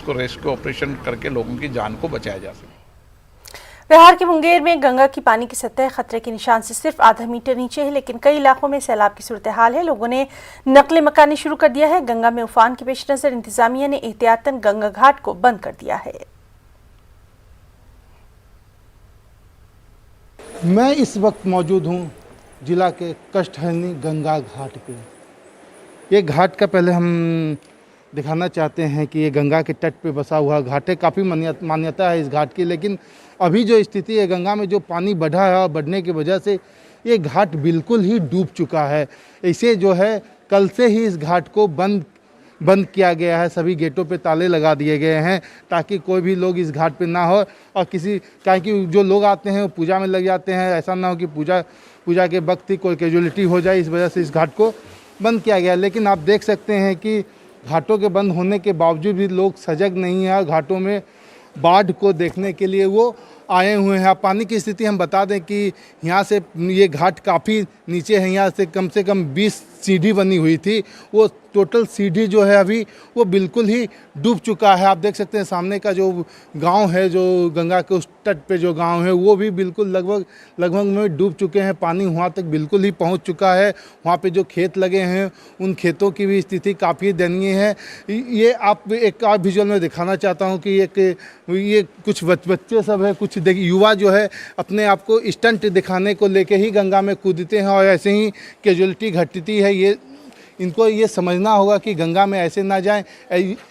उसको rescue operation करके लोगों की जान को बचाया जा सके। बिहार के मुंगेर में गंगा की पानी की सतह खतरे के निशान से सिर्फ आधा मीटर नीचे है, लेकिन कई इलाकों में सैलाब की सूरत हाल है। लोगों ने नकले मकानी शुरू कर दिया है। गंगा में उफान के पेश नजर इंतजामिया ने एहतियातन गंगा घाट को बंद कर दिया है। मैं इस वक्त मौजूद हूं जिला के कष्टहरणी गंगा घाट पे। ये घाट का पहले हम दिखाना चाहते हैं कि ये गंगा के तट पे बसा हुआ घाट है। काफ़ी मान्यता है इस घाट की, लेकिन अभी जो स्थिति है गंगा में जो पानी बढ़ा है और बढ़ने की वजह से ये घाट बिल्कुल ही डूब चुका है। इसे जो है कल से ही इस घाट को बंद किया गया है। सभी गेटों पे ताले लगा दिए गए हैं ताकि कोई भी लोग इस घाट पे ना हो और कि जो लोग आते हैं वो पूजा में लग जाते हैं। ऐसा ना हो कि पूजा के वक्त ही कोई कैजुअलिटी हो जाए, इस वजह से इस घाट को बंद किया गया। लेकिन आप देख सकते हैं कि घाटों के बंद होने के बावजूद भी लोग सजग नहीं हैं। घाटों में बाढ़ को देखने के लिए वो आए हुए हैं। पानी की स्थिति हम बता दें कि यहाँ से ये घाट काफ़ी नीचे है। यहाँ से कम 20 सीढ़ी बनी हुई थी, वो टोटल सीढ़ी जो है अभी वो बिल्कुल ही डूब चुका है। आप देख सकते हैं सामने का जो गांव है, जो गंगा के उस तट पे जो गांव है, वो भी बिल्कुल लगभग में डूब चुके हैं। पानी वहाँ तक बिल्कुल ही पहुँच चुका है। वहाँ पे जो खेत लगे हैं उन खेतों की भी स्थिति काफ़ी दयनीय है। ये आप एक और विजुअल में दिखाना चाहता हूँ कि ये कुछ बच्चे सब है, कुछ युवा जो है अपने आप को स्टंट दिखाने को लेके ही गंगा में कूदते हैं और ऐसे ही कैजुअलिटी घटती है। इनको ये समझना होगा कि गंगा में ऐसे ना जाएं,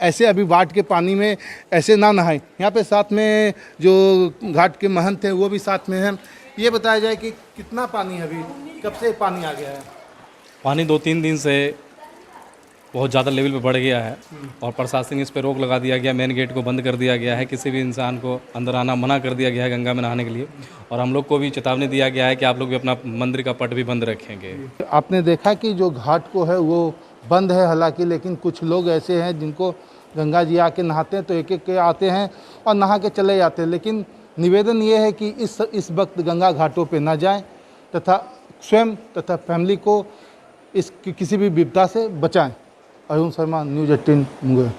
ऐसे अभी बाढ़ के पानी में ऐसे ना नहाएं। यहाँ पे साथ में जो घाट के महंत हैं वो भी साथ में हैं। ये बताया जाए कि कितना पानी है, अभी कब से पानी आ गया है? पानी 2-3 दिन से बहुत ज़्यादा लेवल पे बढ़ गया है और प्रशासन इस पर रोक लगा दिया गया। मेन गेट को बंद कर दिया गया है। किसी भी इंसान को अंदर आना मना कर दिया गया है गंगा में नहाने के लिए। और हम लोग को भी चेतावनी दिया गया है कि आप लोग भी अपना मंदिर का पट भी बंद रखेंगे। आपने देखा कि जो घाट को है वो बंद है हालांकि, लेकिन कुछ लोग ऐसे हैं जिनको गंगा जी आके नहाते हैं तो एक के आते हैं और नहा के चले जाते हैं। लेकिन निवेदन ये है कि इस वक्त गंगा घाटों पर न जाएँ तथा स्वयं तथा फैमिली को इस किसी भी विपदा से बचाएँ। अरुण शर्मा, न्यूज़ 18 मुंगेर।